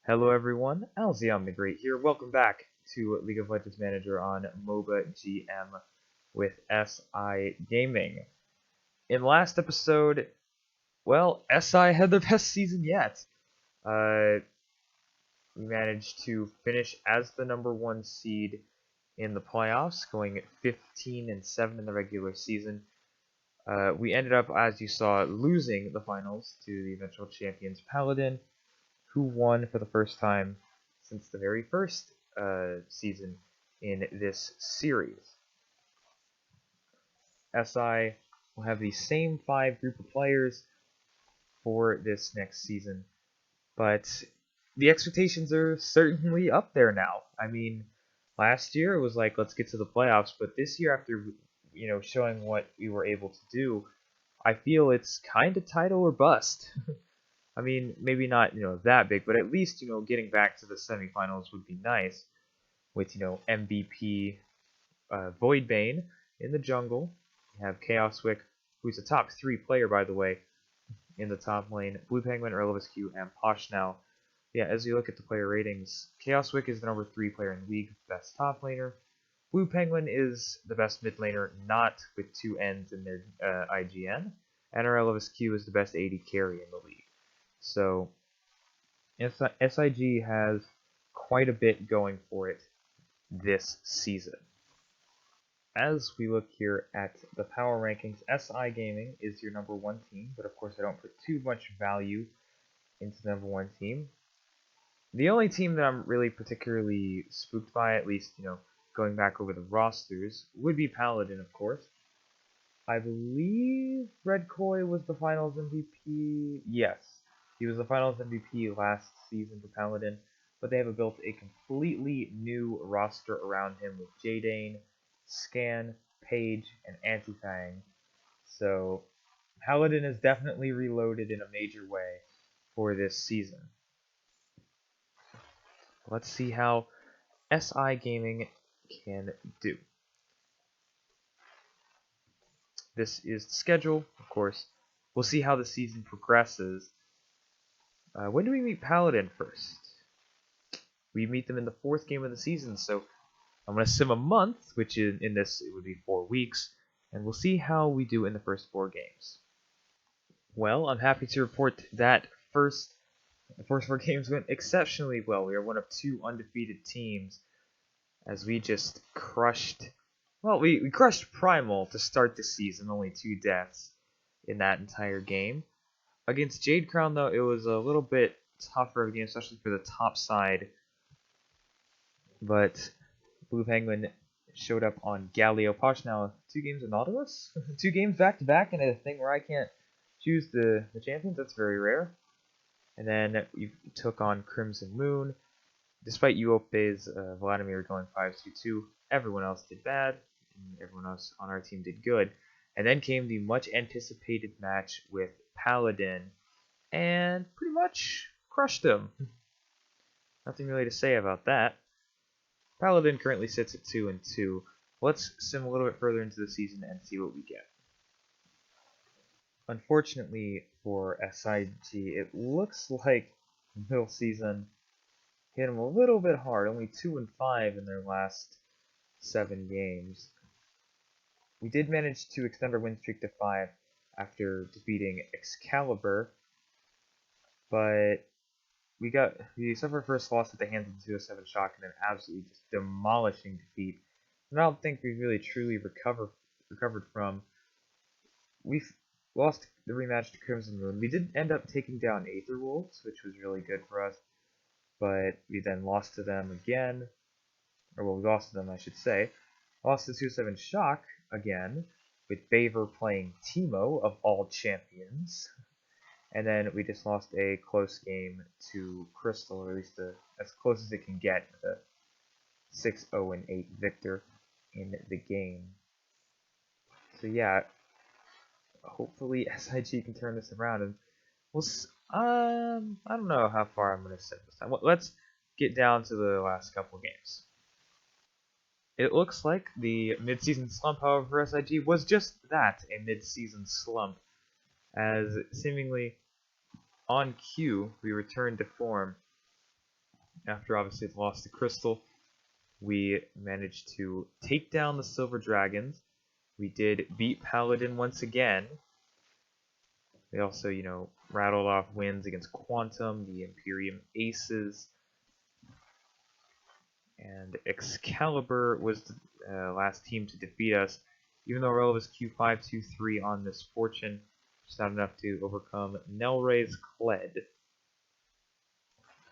Hello everyone, LOLGM the Great here. Welcome back to League of Legends Manager on MOBA GM with SI Gaming. In last episode, well, SI had the best season yet. We managed to finish as the #1 seed in the playoffs, going 15-7 in the regular season. We ended up, as you saw, losing the finals to the eventual champions Paladin, who won for the first time since the very first season in this series. SI will have the same 5 group of players for this next season, but the expectations are certainly up there now. I mean, last year it was like, let's get to the playoffs, but this year, after showing what we were able to do, I feel it's kind of title or bust. I mean, maybe not, that big, but at least, getting back to the semifinals would be nice with, MVP Voidbane in the jungle. You have Chaoswick, who's a top 3 player, by the way, in the top lane. Blue Penguin, Q, and Posh. Yeah, as you look at the player ratings, Chaoswick is the #3 player in league, best top laner. Blue Penguin is the best mid laner, not with 2 N's in their IGN. And Q is the best AD carry in the league. So SIG has quite a bit going for it this season. As we look here at the power rankings, SI Gaming is your #1 team, but of course I don't put too much value into the #1 team. The only team that I'm really particularly spooked by, at least, going back over the rosters, would be Paladin, of course. I believe Red Koi was the finals MVP. Yes, he was the finals MVP last season for Paladin, but they have built a completely new roster around him with Jadane, Scan, Page, and Anti-Fang. So Paladin is definitely reloaded in a major way for this season. Let's see how SI Gaming can do. This is the schedule, of course. We'll see how the season progresses. When do we meet Paladin first? We meet them in the 4th game of the season, so I'm going to sim a month, which in this it would be 4 weeks, and we'll see how we do in the first 4 games. Well, I'm happy to report that the first 4 games went exceptionally well. We are one of 2 undefeated teams, as we just crushed. Well, we crushed Primal to start the season, only 2 deaths in that entire game. Against Jade Crown, though, it was a little bit tougher of a game, especially for the top side. But Blue Penguin showed up on Galio. Posh now 2 games with Nautilus? 2 games back-to-back in a thing where I can't choose the champions? That's very rare. And then we took on Crimson Moon. Despite UOP's Vladimir going 5-2-2, everyone else did bad, and everyone else on our team did good. And then came the much-anticipated match with Paladin, and pretty much crushed him. Nothing really to say about that. Paladin currently sits at 2-2. Let's sim a little bit further into the season and see what we get. Unfortunately for SIG, it looks like middle season hit them a little bit hard. Only 2-5 in their last 7 games. We did manage to extend our win streak to 5 after defeating Excalibur, but we suffered our first loss at the hands of the 207 Shock and an absolutely just demolishing defeat. And I don't think we've really truly recovered from. We lost the rematch to Crimson Moon. We did end up taking down Aether Wolves, which was really good for us, but we then lost to them again. Or, well, we lost to them, I should say. Lost to 207 Shock again, with Baver playing Teemo, of all champions. And then we just lost a close game to Crystal, or at least as close as it can get, with a 6-0-8 victor in the game. So yeah, hopefully SIG can turn this around, and I don't know how far I'm going to sit this time. Let's get down to the last couple games. It looks like the mid-season slump, however, for SIG was just that, a mid-season slump, as seemingly on cue we returned to form After obviously the loss to Crystal, we managed to take down the Silver Dragons. We did beat Paladin once again. We also, rattled off wins against Quantum, the Imperium Aces, and Excalibur was the last team to defeat us. Even though Rel was Q523 on Misfortune, just not enough to overcome Nelray's Kled.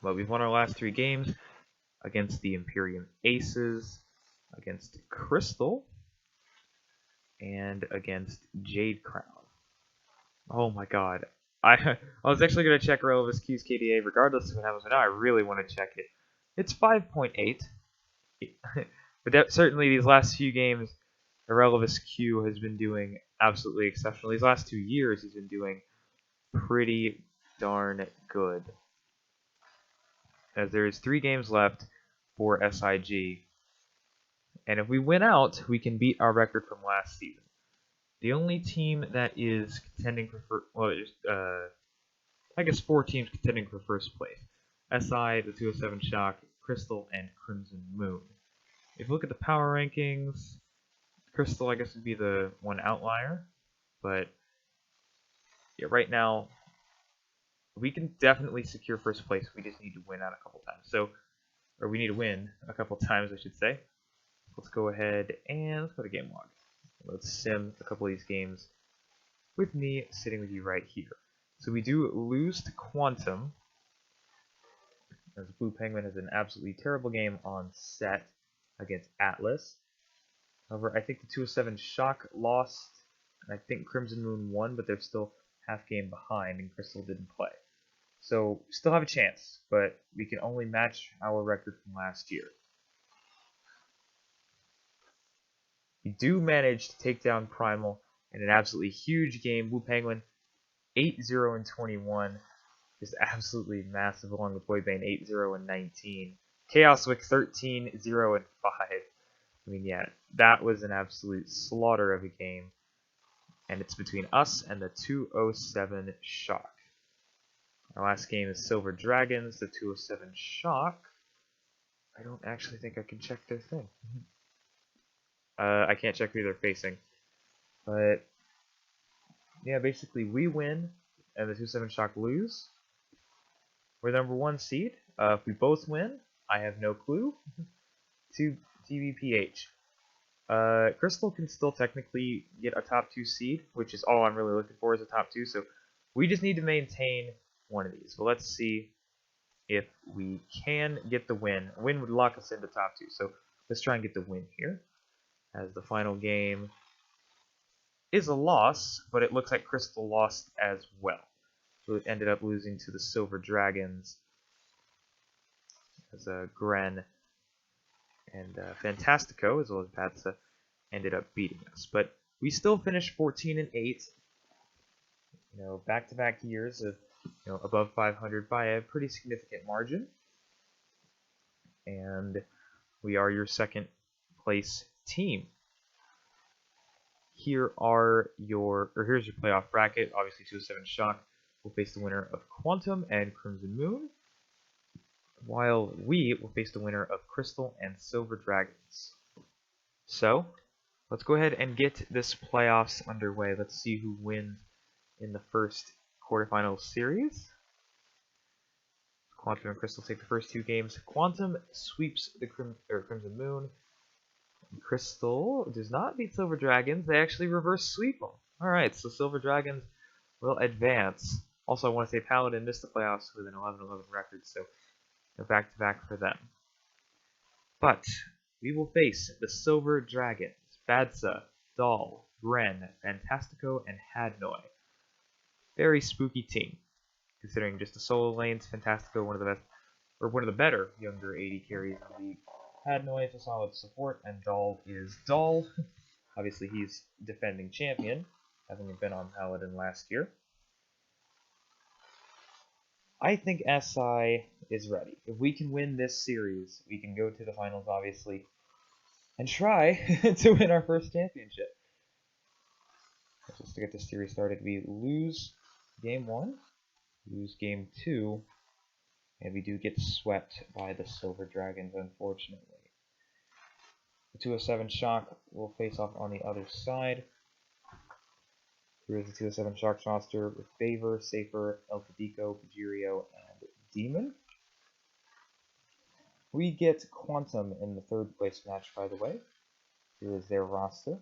But we've won our last 3 games against the Imperium Aces, against Crystal, and against Jade Crown. Oh my god. I was actually going to check Relevus Q's KDA regardless of what happens, but now I really want to check it. It's 5.8. But certainly these last few games, Relevus Q has been doing absolutely exceptional. These last 2 years, he's been doing pretty darn good. As there's 3 games left for SIG. And if we win out, we can beat our record from last season. The only team that is contending for I guess 4 teams contending for first place. SI, the 207 Shock, Crystal, and Crimson Moon. If you look at the power rankings, Crystal I guess would be the one outlier, but yeah, right now we can definitely secure first place. We just need to win out a couple times. Or we need to win a couple times, I should say. Let's go ahead and let's go to game log. Let's sim a couple of these games with me sitting with you right here. So we do lose to Quantum, as Blue Penguin has an absolutely terrible game on set against Atlas. However, I think the 207 Shock lost, and I think Crimson Moon won, but they're still half game behind, and Crystal didn't play. So we still have a chance, but we can only match our record from last year. We do manage to take down Primal in an absolutely huge game. Blue Penguin 8-0 and 21, just absolutely massive, along with Voidbane 8-0 and 19. Chaoswick 13-0 and 5. I mean, yeah, that was an absolute slaughter of a game, and it's between us and the 207 Shock. Our last game is Silver Dragons, the 207 Shock. I don't actually think I can check their thing. I can't check who they're facing. But, yeah, basically we win, and the 207 Shock lose. We're the number 1 seed. If we both win, I have no clue. To TBPH. Crystal can still technically get a top 2 seed, which is all I'm really looking for is a top 2, so we just need to maintain one of these. So let's see if we can get the win. A win would lock us into top 2, so let's try and get the win here. As the final game is a loss, but it looks like Crystal lost as well. So it ended up losing to the Silver Dragons, as Gren and Fantastico, as well as Patsa, ended up beating us. But we still finished 14 and 8. Back-to-back years of above 500 by a pretty significant margin. And we are your second place team. Here's your playoff bracket. Obviously, 207 Shock will face the winner of Quantum and Crimson Moon, while we will face the winner of Crystal and Silver Dragons. So, let's go ahead and get this playoffs underway. Let's see who wins in the first quarterfinal series. Quantum and Crystal take the first 2 games. Quantum sweeps the Crimson Moon. Crystal does not beat Silver Dragons. They actually reverse sweep them. Alright, so Silver Dragons will advance. Also, I want to say Paladin missed the playoffs with an 11-11 record, so back-to-back for them. But we will face the Silver Dragons, Badsa, Dahl, Gren, Fantastico, and Hadnoy. Very spooky team, considering just the solo lanes. Fantastico, one of the better younger AD carries in the league. Hadnoy is a solid support, and Dahl is Dahl. Obviously, he's defending champion, having been on Paladin last year. I think SI is ready. If we can win this series, we can go to the finals, obviously, and try to win our first championship. Just to get this series started, we lose game 1, lose game 2, And we do get swept by the Silver Dragons, unfortunately. The 207 Shock will face off on the other side. Here's the 207 Sharks roster with Favor, Safer, El Capico, Pajirio, and Demon. We get Quantum in the third place match, by the way. Here is their roster.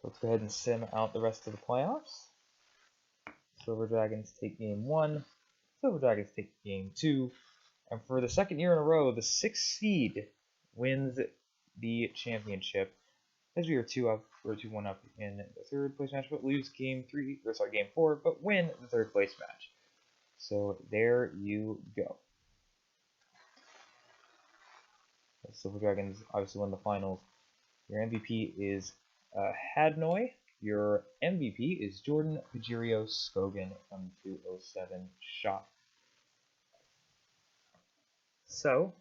So let's go ahead and sim out the rest of the playoffs. Silver Dragons take game 1. Silver Dragons take game 2. And for the second year in a row, the 6th seed wins the championship. As we are 2-1 up in the third place match, but lose game 4, but win the third place match. So there you go. The Silver Dragons obviously won the finals. Your MVP is Hadnoy. Your MVP is Jordan Pajirio Skogan from 207 Shot. So,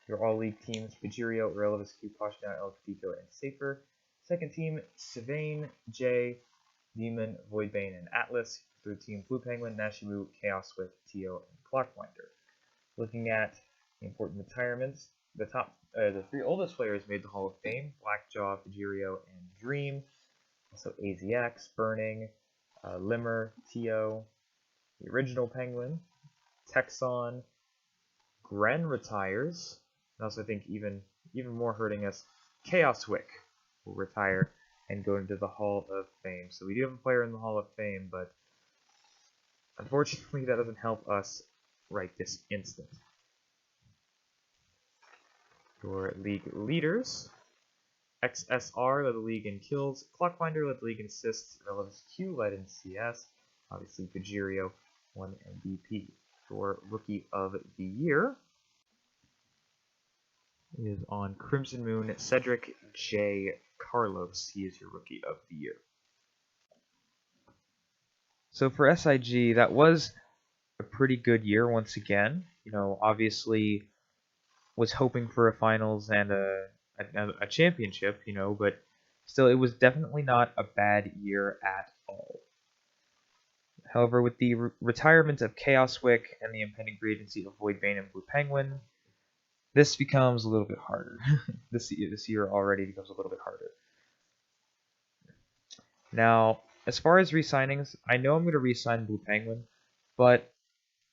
your all-league teams, Pajirio, Relevus, Q, Poshna, El Capico, and Safer. Second team, Sylvain, Jay, Demon, Voidbane, and Atlas. Third team, Blue Penguin, Nashimu, Chaoswick, Tio, and Clockwinder. Looking at the important retirements, the 3 oldest players made the Hall of Fame: Blackjaw, Pajirio, and Dream. Also AZX, Burning, Limmer, Tio, the original Penguin, Texon, Gren retires, and also I think even more hurting us, Chaoswick will retire and go into the Hall of Fame. So we do have a player in the Hall of Fame, but unfortunately that doesn't help us right this instant. Your league leaders, XSR led the league in kills, Clockwinder led the league in assists, Relevus Q led in CS, obviously Pajirio won MVP. Your Rookie of the Year is on Crimson Moon, Cedric J. Carlos. He is your Rookie of the Year. So for SIG, that was a pretty good year once again. Obviously was hoping for a finals and a championship, but still it was definitely not a bad year at all. However, with the retirement of Chaoswick and the impending free agency of Voidbane and Blue Penguin, this becomes a little bit harder. This year already becomes a little bit harder. Now, as far as re-signings, I know I'm going to re-sign Blue Penguin, but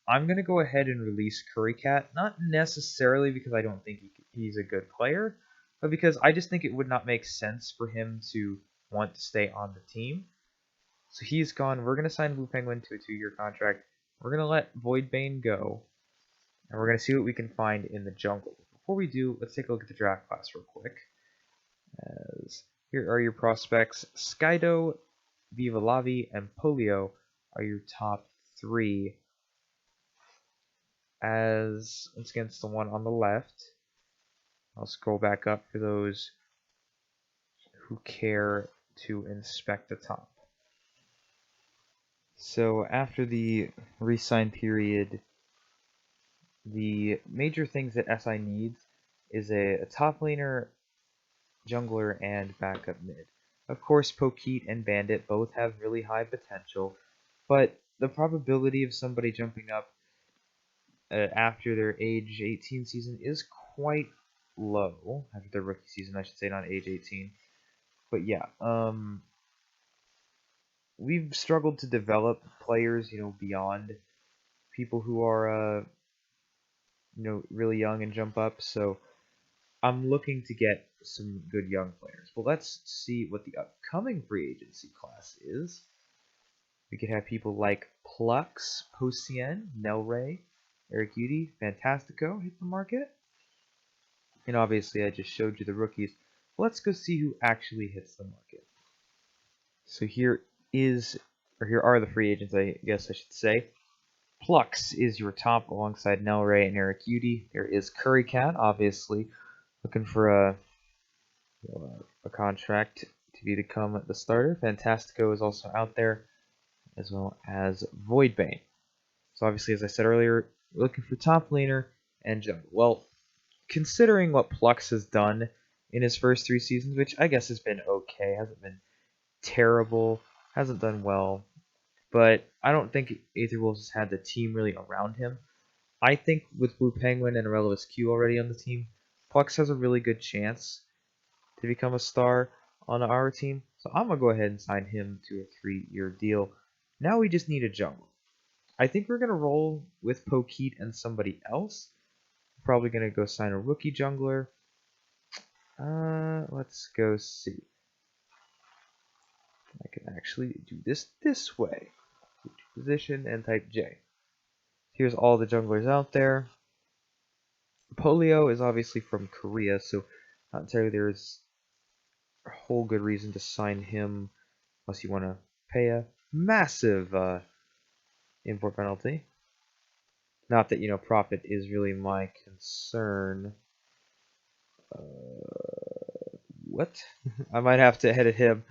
I'm going to go ahead and release Currycat, not necessarily because I don't think he's a good player, but because I just think it would not make sense for him to want to stay on the team. So he's gone. We're going to sign Blue Penguin to a 2-year contract. We're going to let Voidbane go, and we're going to see what we can find in the jungle. Before we do, let's take a look at the draft class real quick. As here are your prospects. Skydo, Viva Lavi, and Polio are your top 3. As against the one on the left, I'll scroll back up for those who care to inspect the top. So after the re-sign period, the major things that SI needs is a top laner, jungler, and backup mid. Of course, Pokeet and Bandit both have really high potential, but the probability of somebody jumping up after their age 18 season is quite low. After their rookie season, I should say, not age 18. But yeah, we've struggled to develop players, beyond people who are, really young and jump up. So I'm looking to get some good young players. Well, let's see what the upcoming free agency class is. We could have people like Plux, Posien, Nelray, Eric Udy, Fantastico hit the market. And obviously I just showed you the rookies. Let's go see who actually hits the market. So here are the free agents, I guess I should say. Plux is your top alongside Nelray and Eric Udy. There is Currycat, obviously, looking for a contract to become the starter. Fantastico is also out there, as well as Voidbane. So obviously, as I said earlier, we're looking for top laner and jungle. Well, considering what Plux has done in his first 3 seasons, which I guess has been okay, hasn't been terrible, hasn't done well, but I don't think Aether Wolves has had the team really around him. I think with Blue Penguin and Aurelius Q already on the team, Plux has a really good chance to become a star on our team. So I'm going to go ahead and sign him to a 3-year deal. Now we just need a jungler. I think we're going to roll with Pokeet and somebody else. Probably going to go sign a rookie jungler. Let's go see. I can actually do this way. Position and type J. Here's all the junglers out there. Polio is obviously from Korea, so not entirely there's a whole good reason to sign him unless you want to pay a massive import penalty. Not that, profit is really my concern. What? I might have to edit him.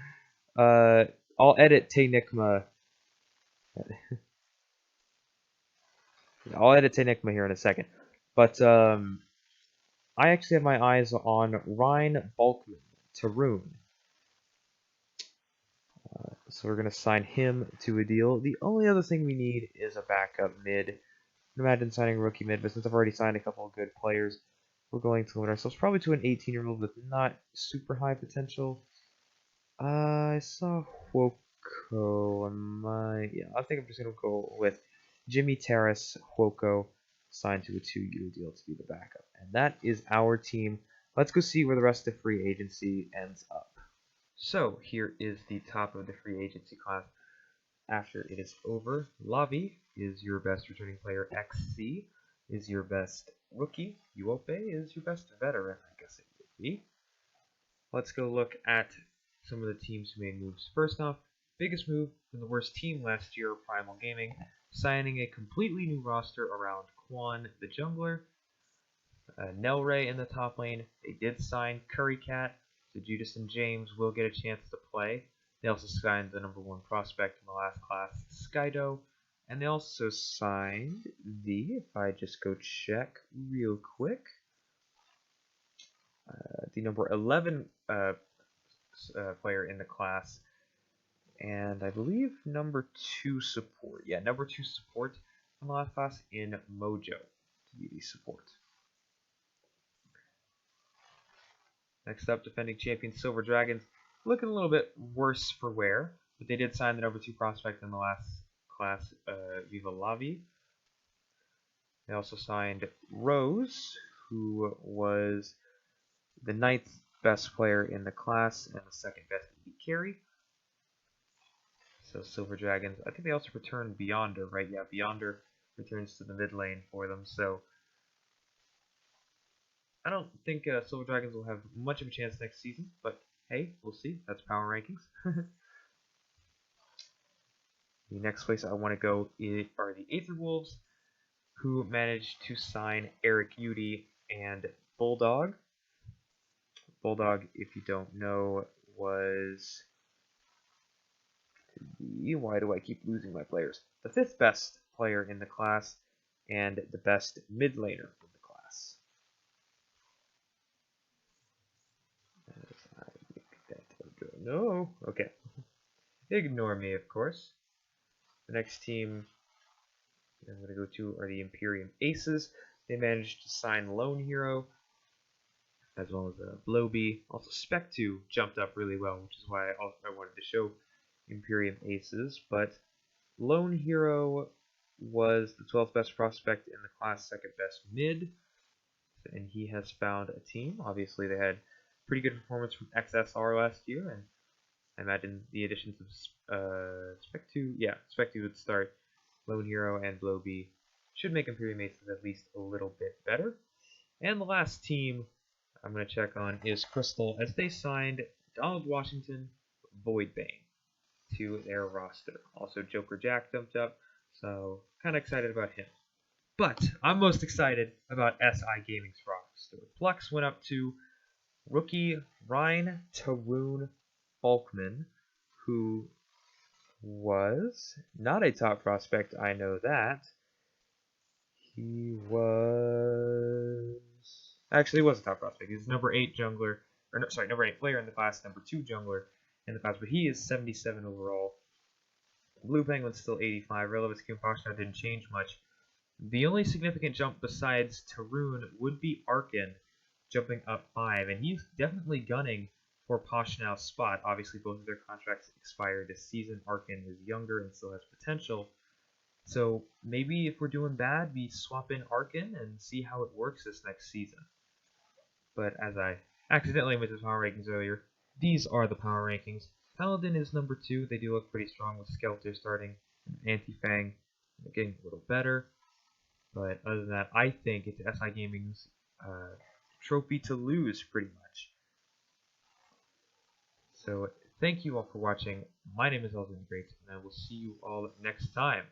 I'll edit Tenigma. I'll edit Tenigma here in a second. But I actually have my eyes on Ryan Balkman, Tarun. So we're going to sign him to a deal. The only other thing we need is a backup mid. Imagine signing a rookie mid, but since I've already signed a couple of good players, we're going to limit ourselves probably to an 18-year-old with not super high potential. I saw Huoko. I think I'm just going to go with Jimmy Terrace, Huoko, signed to a 2-year deal to be the backup. And that is our team. Let's go see where the rest of free agency ends up. So here is the top of the free agency class after it is over. Lavi is your best returning player. XC is your best rookie. Uope is your best veteran, I guess it would be. Let's go look at some of the teams who made moves. First off, biggest move from the worst team last year, Primal Gaming, signing a completely new roster around Quan the jungler, Nelray in the top lane. They did sign Curry Cat, so Judas and James will get a chance to play. They also signed the #1 prospect in the last class, Skydo, and they also signed if I just go check real quick, the number 11 player in the class, and I believe #2 support. Yeah, #2 support in the last class in Mojo to be the support. Next up, defending champion Silver Dragons, looking a little bit worse for wear, but they did sign the #2 prospect in the last class, Viva Lavi. They also signed Rose, who was the 9th best player in the class and the 2nd best elite carry. So Silver Dragons, I think they also returned Beyonder, right? Yeah, Beyonder returns to the mid lane for them, so I don't think Silver Dragons will have much of a chance next season, but hey, we'll see. That's power rankings. The next place I want to go are the Aether Wolves, who managed to sign Eric Udy and Bulldog. Bulldog, if you don't know, was why do I keep losing my players? The 5th best player in the class and the best mid laner in the class. No, okay. Ignore me, of course. The next team I'm going to go to are the Imperium Aces. They managed to sign Lone Hero, as well as Blowbee. Also, Spec2 jumped up really well, which is why I wanted to show Imperium Aces. But Lone Hero was the 12th best prospect in the class, 2nd best mid, and he has found a team. Obviously, they had pretty good performance from XSR last year, and I imagine the additions of Spec2 would start. Lone Hero and Blowbee should make Imperium Aces at least a little bit better. And the last team I'm going to check on is Crystal, as they signed Donald Washington, Voidbane to their roster. Also, Joker Jack jumped up, so kind of excited about him. But I'm most excited about SI Gaming's roster. Plux went up to rookie Ryan Tarun Falkman, who was not a top prospect, I know that. He was a top prospect. He's number 8 jungler, number 8 player in the class, #2 jungler in the class, but he is 77 overall. Blue Penguin's still 85. Relovitsky and Pashna didn't change much. The only significant jump besides Tarun would be Arkin, jumping up 5, and he's definitely gunning for Pashnow's spot. Obviously, both of their contracts expire this season. Arkin is younger and still has potential. So maybe if we're doing bad, we swap in Arkin and see how it works this next season. But as I accidentally went to power rankings earlier, these are the power rankings. Paladin is number 2. They do look pretty strong with Skelter starting, and Anti-Fang getting a little better. But other than that, I think it's SI Gaming's trophy to lose, pretty much. So thank you all for watching. My name is LOLGM, and I will see you all next time.